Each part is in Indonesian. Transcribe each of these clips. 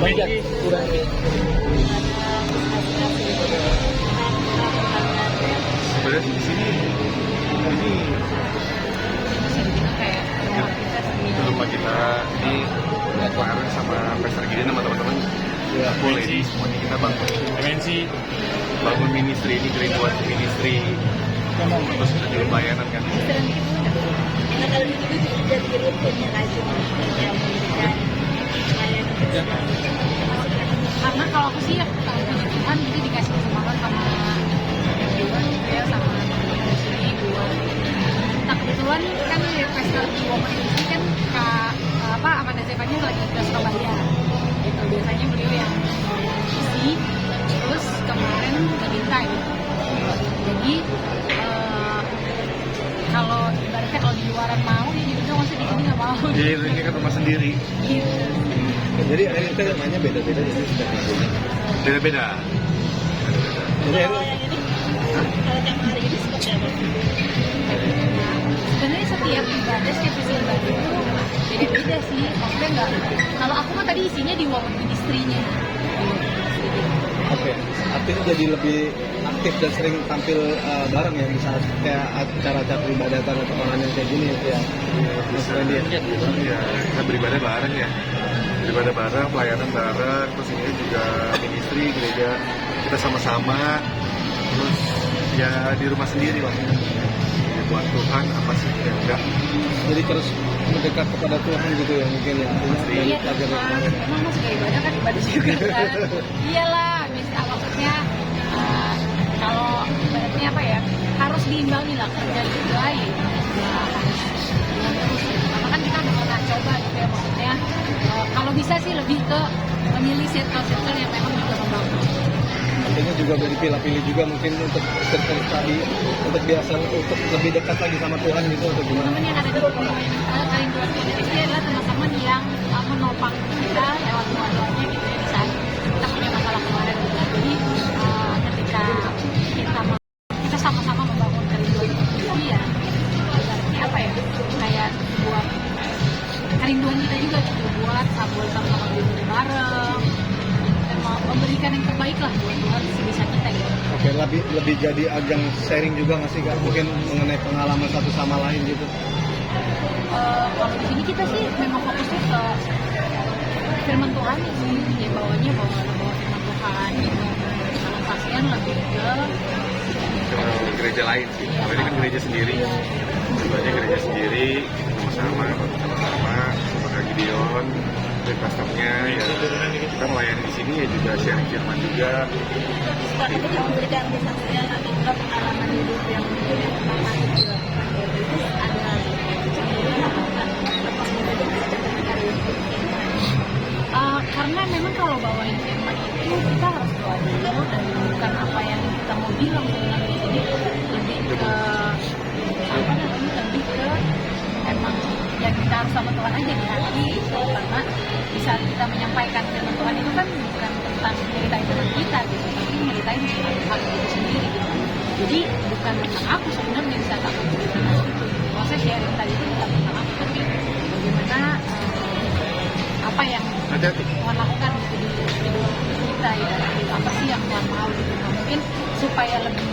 Banyak kurang. Sebenarnya di sini ini itu rumah kita ini kemarin sama Pastor Gideon sama teman-teman ya boleh di semuanya kita bangun ministry ini Green buat ministry terus kita juga pelayanan kan. Kalau di situ jadi rutinnya lagi karena kalau aku sih kalau puji Tuhan itu dikasih kesempatan sama Tuhan ya sama di sini buat nah kebetulan kan Pastor di Women ini kan Amanda Zevanya lagi ke Surabaya gitu biasanya beliau yang isi terus kemarin diminta gitu jadi kalau ibaratnya kalau di luaran mau ya juga masih di sini nggak mau Jadi ini kan rumah sendiri. gitu. Jadi akhirnya namanya beda-beda jadi sudah lagunya. Beda-beda. Jadi kalau yang ini kalau yang hari ini seperti apa? Sebenarnya setiap ibadah, setiap sesi ibadah itu beda-beda sih. Maksudnya nggak, kalau aku kan tadi isinya di women ministry-nya. oke, artinya jadi lebih aktif dan sering tampil bareng ya di saat kayak acara-acara peribadatan atau pengajian kayak gini ya. Mas Randy ya. Ya, kita beribadah bareng ya. Beribadah bareng, pelayanan bareng, terus ini juga ministry gereja kita sama-sama. Terus ya di rumah sendiri lah. Ya, buat Tuhan apa sih yang enggak. Jadi terus mendekat kepada Tuhan gitu ya mungkin ya. Artinya Iya, dari pelajaran. emang mas gak ibadah kan ibadah juga kan. Iyalah, maksudnya kalau ibaratnya apa ya, harus diimbangi lah kerja itu lain. Karena kan kita udah pernah coba gitu ya, maksudnya kalau bisa sih lebih ke memilih circle-circle yang memang juga membangun. Artinya juga udah dipilah-pilih juga mungkin untuk circle tadi untuk biasa untuk lebih dekat lagi sama Tuhan gitu atau gimana? Teman-teman yang ada di Kerinduan Ministry adalah teman-teman yang menopang kita lewat doa-doanya gitu ya di saat kita punya masalah kemarin juga. Jadi ketika kita sama-sama membangun Kerinduan Ministry ya berarti apa ya kayak buat kerinduan kita juga gitu buat sama-sama berdiri bareng dan memberikan yang terbaik lah buat Tuhan sebisa kita gitu. Oke, lebih jadi ajang sharing juga nggak sih Kak? Mungkin mengenai pengalaman satu sama lain gitu. Kalau di sini kita sih memang fokusnya ke firman Tuhan sih, ya bawanya bawa firman Tuhan gitu. Kalau pasien lebih ke Ke gereja lain sih. Kalau ini kan gereja sendiri. Sebenarnya gereja sendiri sama-sama sama Kak Gideon, dan pastornya ya kita melayani di sini ya juga sharing firman juga. Setelah itu yang memberikan kesaksian atau juga pengalaman hidup yang mungkin yang pertama itu ada cemburuan atau enggak lepas dari hari karena memang kalau bawain firman itu kita harus doa dulu dan bukan apa yang kita mau bilang sebenarnya jadi lebih ke apa namanya lebih ke emang yang kita harus sama Tuhan aja di hati itu karena di saat kita menyampaikan firman Tuhan itu kan bukan tentang ceritain tentang kita gitu tapi ceritain tentang Tuhan itu sendiri gitu jadi bukan tentang aku sebenarnya di saat aku ceritakan itu maksudnya sharing tadi itu bukan tentang aku tapi bagaimana apa yang Tuhan lakukan gitu di hidup kita ya apa sih yang Tuhan mau gitu nah, mungkin supaya lebih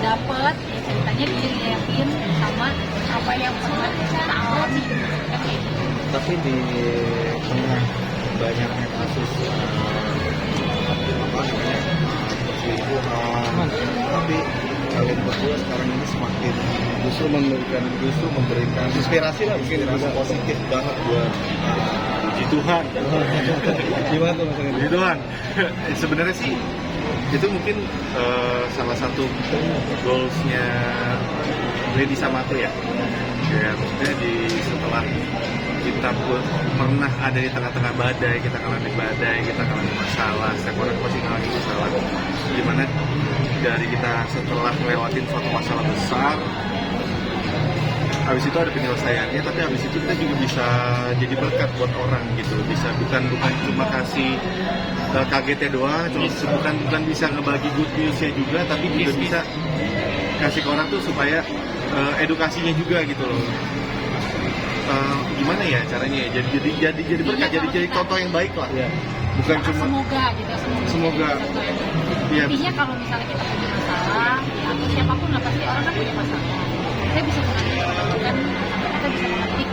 dapat ya ceritanya diriyakin sama apa yang pernah kita alami kan kayak gitu. Tapi di tengah banyaknya kasus perselingkuhan, tapi kalian berdua sekarang ini semakin justru memberikan inspirasi lah mungkin juga Positif banget buat puji Tuhan. gimana tuh Mas Randy? Puji Tuhan. Sebenarnya sih itu mungkin salah satu goalsnya Lady Samato ya. Ya maksudnya setelah kita pun pernah ada di tengah-tengah badai, kita ngalamin badai, kita ngalamin masalah, setiap orang pasti ngalamin masalah. Gimana dari kita setelah ngelewatin suatu masalah besar, habis itu ada penyelesaiannya, tapi habis itu kita juga bisa jadi berkat buat orang gitu. Bisa bukan cuma kasih kagetnya doang, bukan bisa ngebagi good newsnya juga, tapi juga bisa kasih ke orang tuh supaya edukasinya juga gitu loh. gimana ya caranya ya, jadi berkat, jadi contoh yang baik lah. Iya. Bukan cuma semoga gitu, Semoga. Iya. intinya kalau misalnya kita punya masalah atau siapapun lah, pasti orang kan punya masalah, kita bisa mengambil kebaikan, kita bisa mengetik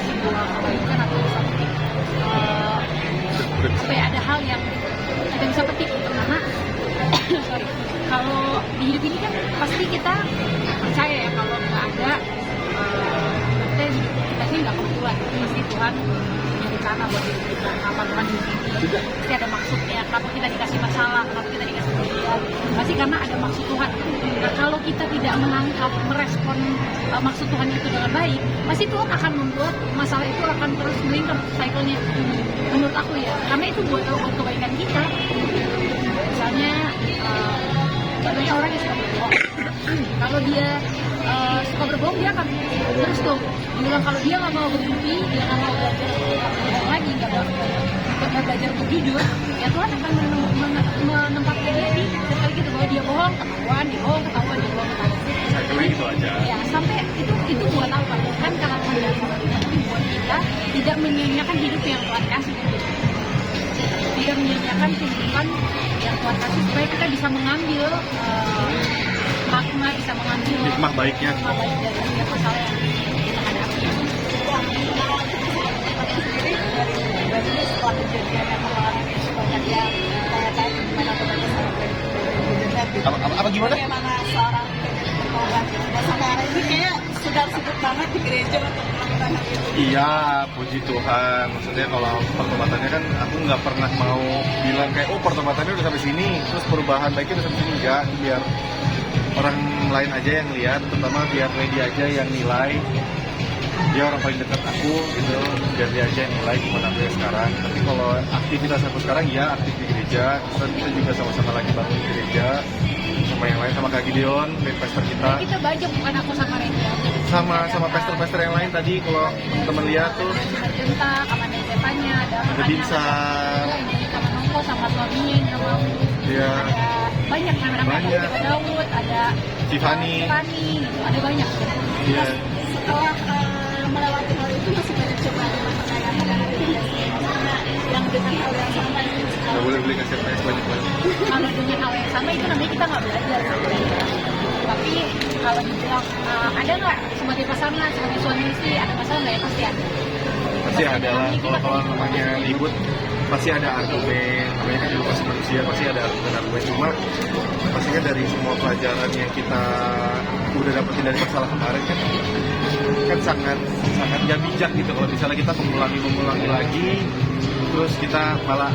sebuah kebaikan atau bisa petik apa ya, ada hal yang kita bisa petik gitu. Karena sorry, kalau di hidup ini kan pasti kita percaya ya kalau nggak ada kita sih nggak kebetulan, pasti Tuhan punya rencana buat hidup kita, apa Tuhan hidup kita, pasti ada maksudnya. Kenapa kita dikasih masalah, kenapa kita dikasih ujian, pasti karena ada maksud Tuhan. Nah kalau kita tidak menangkap, merespon maksud Tuhan itu dengan baik, pasti Tuhan akan membuat masalah itu akan terus melingkar cycle-nya, menurut aku ya, karena itu buat kebaikan kita. Misalnya banyak orang yang suka berbohong, kalau dia suka berbohong, dia akan terus tuh bilang kalau dia nggak mau berhenti, dia nggak mau belajar berbohong lagi, nggak mau belajar untuk jujur, ya Tuhan akan menempatkan dia di sekali gitu, bahwa dia bohong, ketahuan, dia bohong, ketahuan, dia bohong, ketahuan. Cycle itu aja. Ya sampai itu buat apa? Kan karena Tuhan tapi buat kita tidak menyia-nyiakan hidup yang Tuhan kasih, tidak menyia-nyiakan kehidupan yang Tuhan kasih, supaya kita bisa mengambil makna, bisa mengambil Hikmah baiknya. hikmah baik dari setiap masalah yang kita hadapi. Berarti setelah kejadian yang mengalami banyak yang tanya-tanya gimana Apa gimana? bagaimana seorang bertobat. Dan sampai hari ini kayak sudah sibuk banget di gereja untuk melakukan hal itu. Iya, puji Tuhan. Maksudnya kalau pertobatannya kan aku nggak pernah mau bilang kayak oh pertobatannya udah sampai sini, terus perubahan baiknya udah sampai sini, enggak. Biar orang lain aja yang lihat, terutama biar Lady aja yang nilai. Dia orang paling dekat aku gitu, biar dia aja yang nilai gimana aku ya sekarang. Tapi kalau aktivitas aku sekarang ya aktif di gereja, dan kita juga sama-sama lagi bangun gereja sama yang lain, sama Kak Gideon, lead pastor kita. Kita banyak, bukan aku sama Randy aja. Sama pastor-pastor yang lain tadi kalau teman-teman lihat tuh Cinta, Kamanda Stefania, ada Binsar, sama Nongko, sama suaminya, sama dia ada banyak Banyak. ada Daud, ada Tiffany, gitu, ada banyak. dia Setelah melewati hal itu masih banyak cobaan yang yang dengan hal yang sama ini. nggak boleh beli kaset PS banyak-banyak. Kalau dengan hal yang sama itu namanya kita nggak belajar. Tapi kalau dibilang ada nggak sebagai pasangan, sebagai suami istri, ada masalah nggak ya, pasti ada. Pasti ada lah, kalau namanya ribut pasti ada argumen, namanya kan juga masih manusia, pasti ada argumen. Cuma pasti kan dari semua pelajaran yang kita udah dapetin dari masalah kemarin kan sangat nggak bijak gitu kalau misalnya kita mengulangi lagi, terus kita malah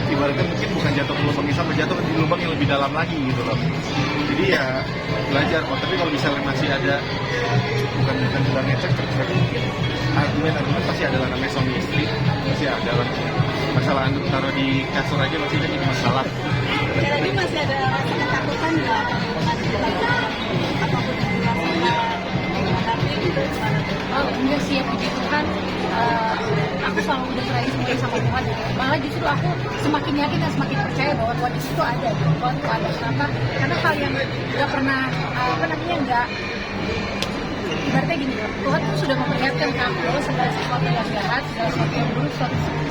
ibaratnya mungkin bukan jatuh ke lubang yang sama, jatuh di lubang yang lebih dalam lagi gitu loh. Jadi ya belajar kok, tapi kalau misalnya masih ada bukan bilang ngecek, tapi argumen pasti ada lah, namanya suami istri pasti ada lah. Masalah anduk taruh di kasur aja masih jadi masalah. Jadi masih ada rasa ketakutan nggak apapun yang dilakukan menghadapi gitu. Oh enggak sih ya, puji Tuhan, aku selalu udah serahin semuanya sama Tuhan gitu. Malah justru aku semakin yakin dan semakin percaya bahwa Tuhan itu ada, Tuhan itu ada. Kenapa? Karena hal yang nggak pernah nggak ibaratnya gini loh, Tuhan tuh sudah memperlihatkan ke aku bahwa segala sesuatu yang jahat, segala sesuatu yang buruk,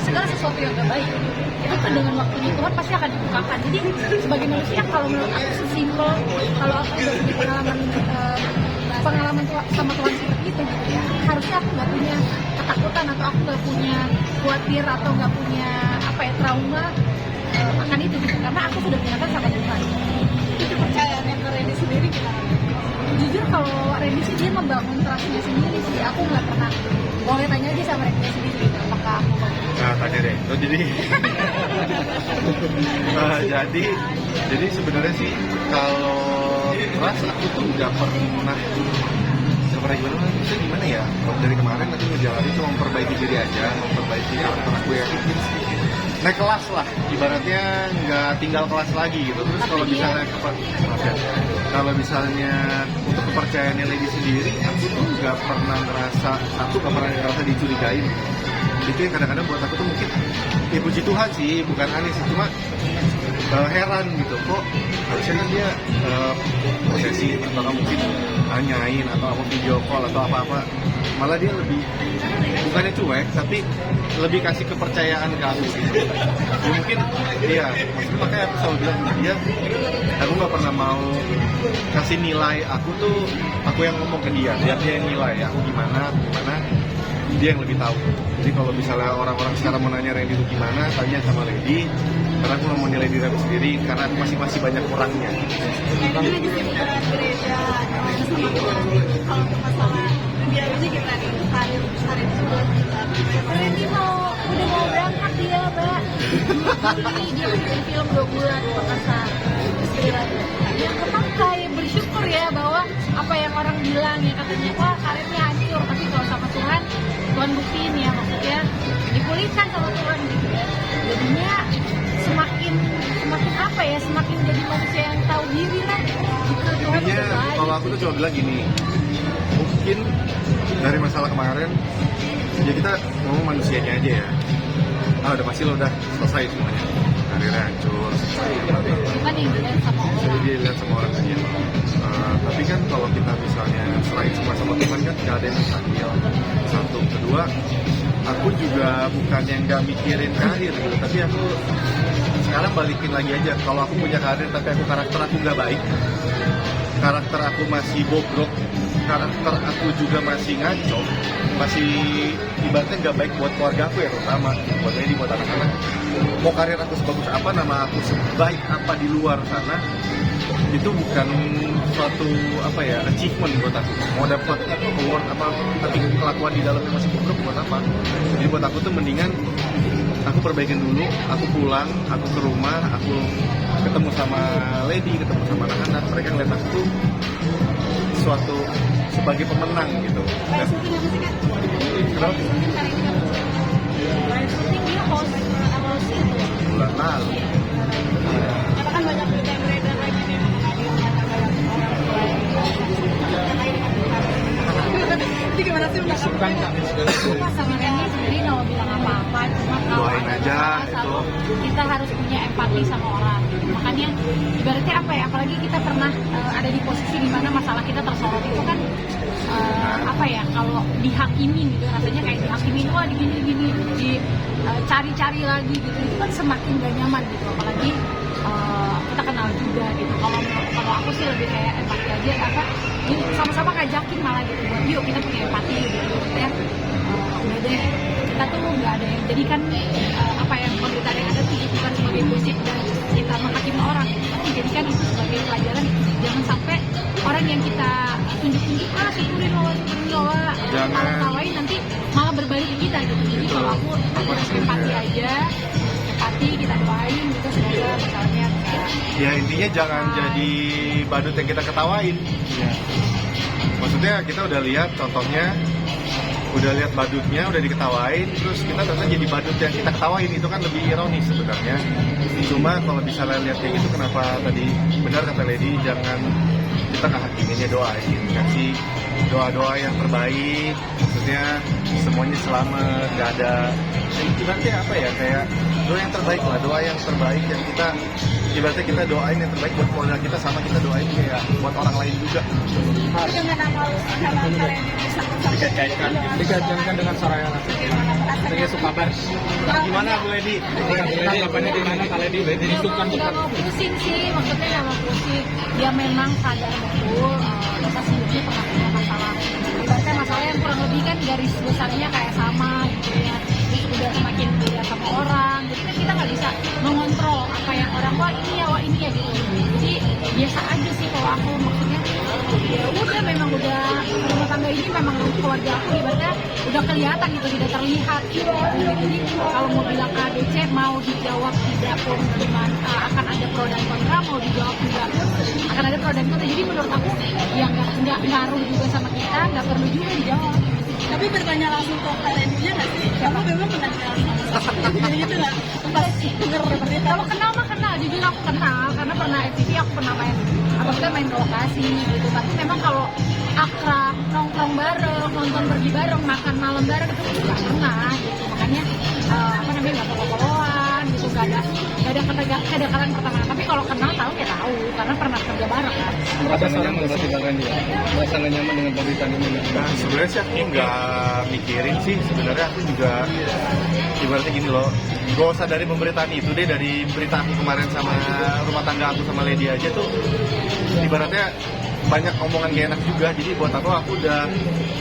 segala sesuatu yang gak baik itu tuh dengan waktunya Tuhan pasti akan dibukakan. Jadi sebagai manusia, kalau menurut aku sesimpel, kalau aku udah punya pengalaman sama Tuhan seperti itu gitu ya, harusnya aku nggak punya ketakutan atau aku nggak punya khawatir atau nggak punya trauma akan itu gitu, karena aku sudah menyatakan sama Tuhan. Itu percayaan yang ke Randy sendiri gimana? Jujur kalau Randy sih dia membangun trustnya sendiri sih, aku nggak pernah. Boleh tanya aja sama Randy sendiri gitu, apakah aku Nah tanya deh, oh, jadi sebenarnya sih kalau trust aku tuh nggak pernah gimana, gimana ya, dari kemarin aku ngejalanin cuma memperbaiki diri aja, memperbaiki karakter aku ya, naik kelas lah, ibaratnya nggak tinggal kelas lagi gitu. Terus kalau misalnya kalau misalnya untuk kepercayaannya Lady sendiri, aku tuh nggak pernah ngerasa dicurigain. Itu yang kadang-kadang buat aku tuh mungkin ya puji Tuhan sih, bukan aneh sih, cuma heran gitu, kok harusnya kan dia posesi atau mungkin nanyain atau apa video call atau apa-apa, malah dia lebih bukannya cuek tapi lebih kasih kepercayaan ke aku gitu. Ya mungkin dia maksudnya, makanya aku selalu bilang ke dia, aku nggak pernah mau kasih nilai aku tuh, aku yang ngomong ke dia yang nilai aku gimana, dia yang lebih tahu. Jadi kalau misalnya orang-orang sekarang mau nanya Randy itu gimana, tanya sama Lady, karena aku nggak mau nilai diri aku sendiri karena aku masih banyak kurangnya. Tapi lagi sih beneran gereja sama Tuhan. Kalau untuk masalah dunia ini gimana nih? Karir buat kita. Randy udah mau berangkat dia, Mbak. Juli dia bikin film 2 bulan Makassar. Ya kepakai, bersyukur ya bahwa apa yang orang bilang ya katanya wah karirnya hancur, tapi kalau sama Tuhan buktiin ya, maksudnya dipulihkan sama Tuhan gitu ya. Jadinya semakin apa ya, semakin jadi manusia yang tahu diri lah gitu. Tuhan Intinya udah baik. kalau aku tuh cuma bilang gini, mungkin dari masalah kemarin ya kita ngomong manusianya aja ya. Udah pasti lo udah selesai semuanya, karirnya hancur, Kan yang dilihat sama jadi orang. dia lihat sama orang aja. Tapi kan kalau kita misalnya serahin semua sama Tuhan kan gak ada yang mustahil. Satu, kedua, aku juga bukan yang gak mikirin karir gitu, tapi aku sekarang balikin lagi aja. Kalau aku punya karir tapi karakter aku gak baik, karakter aku masih bobrok, karakter aku juga masih ngaco, masih ibaratnya nggak baik buat keluarga aku ya, terutama buat Lady, buat anak-anak. Mau karir aku sebagus apa, nama aku sebaik apa di luar sana, itu bukan suatu apa ya achievement buat aku. Mau dapat award apa, tapi kelakuan di dalamnya masih bobrok buat apa? Jadi buat aku tuh mendingan aku perbaikin dulu, aku pulang, aku ke rumah, aku ketemu sama Lady, ketemu sama anak-anak, mereka ngeliat aku tuh suatu sebagai pemenang gitu. Kayak syuting apa sih kan? Kenapa? Syuting hari ini apa? Syuting dia host itu. Bulan lalu. Karena kan banyak berita yang beredar lagi nih mengenai ternyata banyak orang tua yang lain dengan Tuhan. Jadi gimana sih menurut kamu? Cuma sama Randy sendiri nggak mau bilang apa-apa, cuma kalau Doain ada aja, masalah, itu. selalu kita harus punya empati sama orang. Makanya ibaratnya apa ya, apalagi kita pernah ada di posisi di mana masalah kita tersorot itu kan apa ya, kalau dihakimin gitu rasanya kayak dihakimin, wah gini cari-cari lagi gitu, itu kan semakin gak nyaman gitu, apalagi kita kenal juga gitu. Kalau aku sih lebih kayak empati aja, apa ini sama-sama ngajakin malah gitu, buat yuk kita punya empati gitu ya. Udah deh, kita tuh nggak ada yang jadikan apa yang pemberitaan yang ada tuh bukan sebagai gosip dan kita menghakimi orang, tapi jadikan itu sebagai pelajaran. Jangan sampai orang yang kita tunjuk-tunjuk syukurin lo Jangan. tawain nanti malah berbalik ke kita gitu. Jadi kalau aku harus empati aja, empati, kita doain gitu, semoga misalnya Ya intinya jangan jadi badut yang kita ketawain. Maksudnya kita udah lihat contohnya, udah lihat badutnya, udah diketawain, terus kita ternyata jadi badut yang kita ketawain, itu kan lebih ironis sebenarnya. Cuma kalau bisa lihat kayak gitu, kenapa tadi benar kata Lady, jangan kita nggak hakiminnya, doain, kasih doa-doa yang terbaik, maksudnya semuanya selamat, nggak ada ibaratnya apa ya, kayak doa yang terbaik lah, doa yang terbaik yang kita ibaratnya kita doain yang terbaik buat keluarga kita, sama kita doain kayak buat orang lain juga. Tapi dengan nama kalian ini Dikaitkan dengan Soraya sebagai sukabar. Gimana Bu Lady? Tanggapannya gimana Kak Lady? Disukan nggak mau pusing sih, maksudnya nggak mau pusing. Dia memang sadar betul kita sebelumnya pernah punya masalah. Ibaratnya masalah yang kurang lebih kan garis besarnya kayak sama gitu ya. Terus udah semakin beda sama orang, jadi kan kita nggak bisa mengontrol apa yang orang wah ini ya gitu. Jadi biasa aja sih kalau aku, maksudnya ya udah, memang udah rumah tangga ini memang keluarga aku ibaratnya udah kelihatan gitu, tidak terlihat gitu. Jadi kalau mau bilang ADC mau dijawab tidak pun gimana, akan ada pro dan kontra, mau dijawab juga akan ada pro dan kontra. Jadi menurut aku ya nggak ngaruh juga sama kita, nggak perlu juga dijawab. Tapi bertanya langsung ke Randy-nya nggak sih? Kamu memang pernah kenal sama jadi gitu nggak? Pas denger seperti itu. Kalau kenal mah kenal, jujur aku kenal karena pernah FTV, aku pernah main kita main ke lokasi gitu. Tapi memang kalau akrab, nongkrong bareng, nonton pergi bareng, makan malam bareng itu nggak pernah gitu. Makanya istilahnya nggak follow-followan gitu, nggak ada kedekatan pertama. Tapi kalau kenal tahu ya tahu karena pernah kerja bareng kan. Merasa nggak nyaman berarti bahkan dia. Merasa nggak nyaman dengan pemberitaan ini. Nah, sebenarnya sih aku nggak mikirin sih. Sebenarnya aku juga ibaratnya gini loh. Gak usah dari pemberitaan itu deh, dari berita aku kemarin sama rumah tangga aku sama Lady aja tuh, ibaratnya banyak omongan gak enak juga. Jadi buat aku udah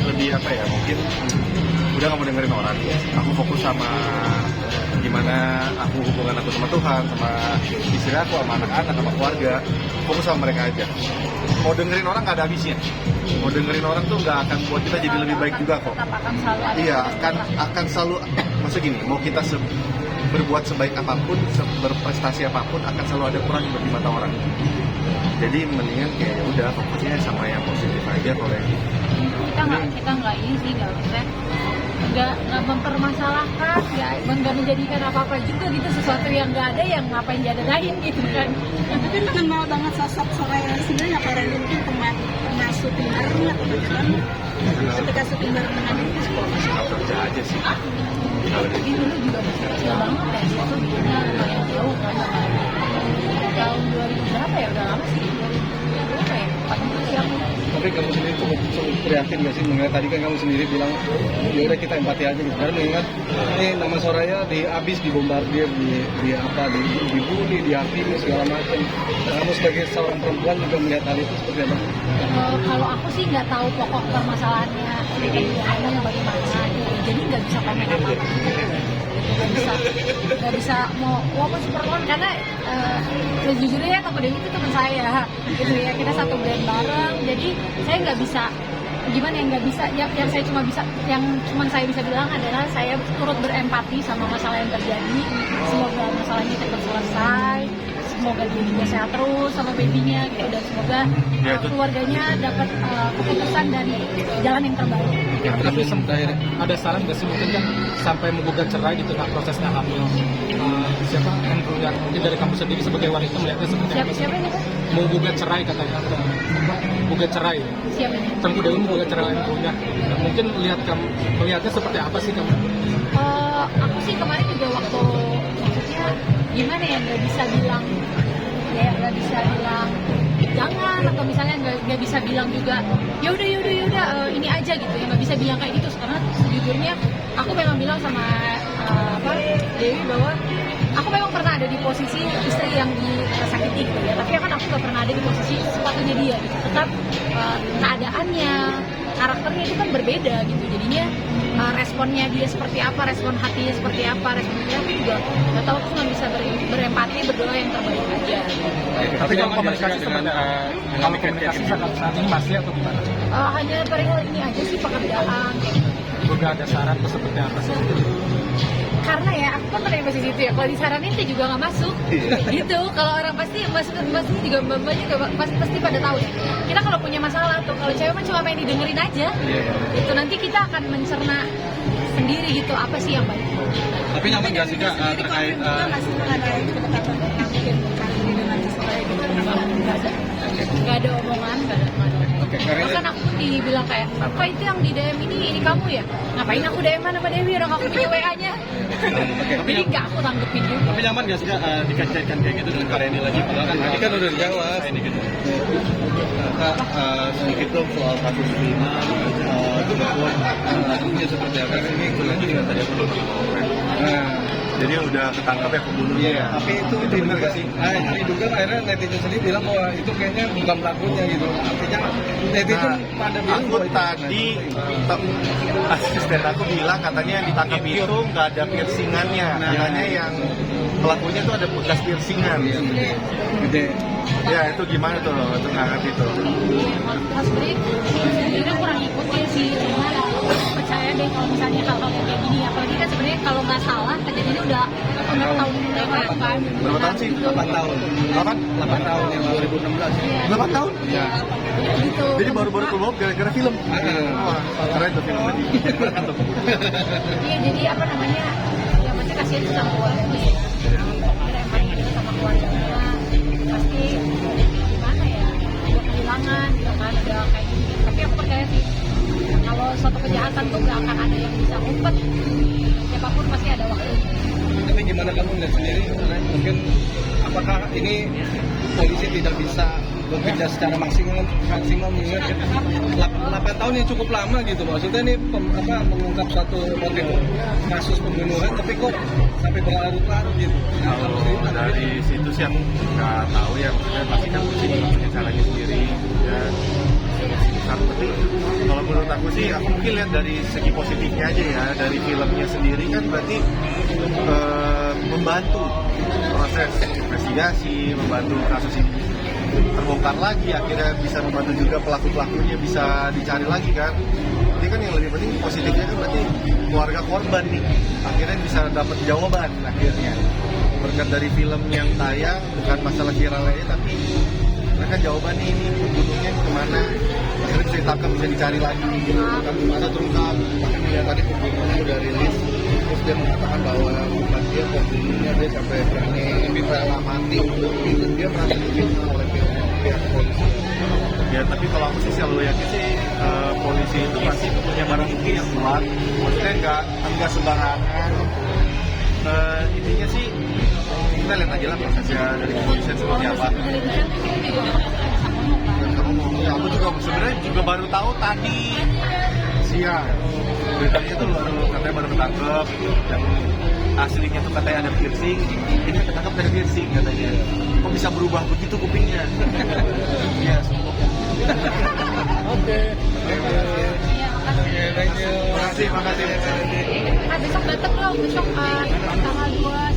lebih mungkin udah nggak mau dengerin orang. Aku fokus sama gimana aku hubungan aku sama Tuhan, sama istri aku, sama anak-anak, sama keluarga. Fokus sama mereka aja. Mau dengerin orang nggak ada habisnya. Mau dengerin orang tuh nggak akan buat kita jadi lebih baik juga kok. Tetap akan selalu ada. Iya, akan selalu. Maksud gini, mau kita berbuat sebaik apapun, berprestasi apapun, akan selalu ada kurang di mata orang. Jadi mendingan kayak ya udah fokusnya sama yang positif aja kalau yang kita nggak ini sih, nggak mempermasalahkan, nggak menjadikan apa juga gitu, sesuatu yang nggak ada yang ngapain jadagain gitu kan. Tapi kenal banget sosok Soraya sebenarnya karena mungkin pernah syuting bareng atau bagaimana? Ketika syuting bareng dengan itu nggak kerja aja sih. Tapi dulu juga masih kecil banget ya, dia tuh dulunya lumayan jauh kan, tahun 2000 berapa ya, udah lama sih, 2000 berapa ya, 40 sih aku. Tapi kamu sendiri cukup prihatin nggak sih mengingat tadi kan kamu sendiri bilang ya udah kita empati aja gitu. Karena mengingat ini nama Soraya habis dibombardir, dibully, dihakimi segala macam. Kamu sebagai seorang perempuan juga melihat hal itu seperti apa? Kalau aku sih nggak tahu pokok permasalahannya yang bagaimana gitu. Jadi nggak bisa komen apa-apa. Nggak bisa mau apa superman karena sejujurnya Toko Dewi itu teman saya gitu ya, kita satu brand bareng, jadi saya nggak bisa yang saya bisa bilang adalah saya turut berempati sama masalah yang terjadi. Semoga masalahnya cepat selesai, semoga dia juga sehat terus sama babynya gitu, dan semoga keluarganya dapat keputusan dan jalan yang terbaik. Tapi ada saran nggak sih mungkin kan sampai menggugat cerai gitu kan prosesnya hamil? Siapa Andrew dan mungkin dari kamu sendiri sebagai wanita melihatnya seperti apa? Siapa ini Pak? Menggugat cerai katanya, menggugat cerai. Siapa ini? Tengku Dewi menggugat cerai Andrewnya. Mungkin melihatnya seperti apa sih kamu? Aku sih kemarin juga waktu maksudnya gimana ya, nggak bisa bilang jangan, atau misalnya nggak bisa bilang juga ya udah ini aja gitu ya, nggak bisa bilang kayak gitu karena sejujurnya aku memang bilang sama Dewi bahwa aku memang pernah ada di posisi istri yang disakiti gitu ya, tapi kan aku nggak pernah ada di posisi sepatunya dia gitu. Tetap keadaannya, karakternya itu kan berbeda gitu, jadinya responnya dia seperti apa, respon hatinya seperti apa, responnya aku juga nggak tahu, aku cuma bisa berempati, berdoa yang terbaik aja. Tapi kalau komunikasi saat ini masih atau gimana? Hanya perihal ini aja sih, pekerjaan. Juga ada saran atau seperti apa sih? Karena ya aku kan pernah di posisi itu ya, kalau disaranin dia juga nggak masuk gitu. Kalau orang pasti juga mbak juga pasti pada tahu ya, kita kalau punya masalah tuh, kalau cewek mah cuma main didengerin aja itu, nanti kita akan mencerna sendiri gitu apa sih yang baik. Tapi nyaman nggak sih Kak terkait masih ada kedekatan mungkin kali dengan Soraya gitu? Nggak ada omongan, nggak ada. Bahkan aku pun dibilang kayak, apa itu yang di DM ini kamu ya? Ngapain aku DM-an sama Dewi, orang aku punya WA-nya. Jadi nggak aku tanggepin juga. Tapi nyaman nggak sih Kak dikaitkan kayak gitu dengan Karyani lagi? Padahal kan tadi kan udah dijawab. Ini gitu. Kak, sedikit dong soal kasus Lina, kemampuan lagunya seperti apa? Ini kuliahnya juga tadi aku belum jadi udah ketangkap ya pembunuh. Iya, tapi itu benar nggak sih? Yang diduga akhirnya netizen sendiri bilang bahwa itu kayaknya bukan pelakunya gitu. Artinya netizen pada bilang Aku tadi asisten aku bilang katanya yang ditangkap itu nggak ada piercingannya, bilangnya yang pelakunya tuh ada bekas piercingan. Gede. Ya itu gimana tuh loh, itu nggak ngerti tuh. Mas Bri sendiri kurang ikutin sih, cuma percaya deh kalau misalnya hal-hal yang kayak gini, apalagi kan sebenarnya kalau nggak salah kejadiannya udah tahun lewat kan. Berapa tahun sih? 8 tahun. 8 tahun yang 2016. 8 tahun? Ya. Gitu. Jadi baru-baru keluar gara-gara film. Wah, keren tuh film tadi. Iya, jadi apa namanya? Ya maksudnya kasihan tuh sama keluarganya ya. Kira emang gitu sama keluarganya. Pasti gimana ya? Udah kehilangan gitu kan, udah kayak gini. Tapi aku percaya sih, kalau suatu kejahatan tuh gak akan ada yang bisa ngumpet. Siapapun pasti gimana kamu melihat sendiri? Mungkin apakah ini polisi tidak bisa bekerja secara maksimal mengingat 8 tahun yang cukup lama gitu, maksudnya ini mengungkap satu motif kasus pembunuhan tapi kok sampai berlarut-larut gitu. Kalau dari situ sih aku nggak tahu ya, maksudnya pasti kan polisi punya caranya sendiri ya. Tapi kalau menurut aku sih, aku mungkin lihat dari segi positifnya aja ya, dari filmnya sendiri kan berarti membantu proses investigasi, membantu kasus ini terbongkar lagi, akhirnya bisa membantu juga pelaku-pelakunya bisa dicari lagi kan. Jadi kan yang lebih penting positifnya kan berarti keluarga korban nih akhirnya bisa dapat jawaban akhirnya berkat dari film yang tayang, bukan masalah viralnya tapi mereka jawaban nih, ini pembunuhnya kemana, akhirnya bisa ditangkap, bisa dicari lagi kan, gimana terungkap. Bahkan dia tadi pembunuhnya udah rilis, terus dia mengatakan bahwa bukan dia pembunuhnya, dia sampai berani rela mati untuk itu, dia merasa difitnah oleh pihak polisi. Ya tapi kalau aku sih selalu yakin sih polisi itu pasti punya barang bukti yang kuat, maksudnya nggak sembarangan. Intinya sih kita lihat aja lah prosesnya dari kepolisian seperti apa. Dan kamu mau, ya, aku juga sebenarnya juga baru tahu tadi siang beritanya tuh katanya baru ketangkep, yang aslinya tuh katanya ada piercing, ini ketangkep dari piercing katanya. Kok bisa berubah begitu kupingnya? Ya semua. Oke. Thank you. Makasih. Besok datang loh, besok tanggal 2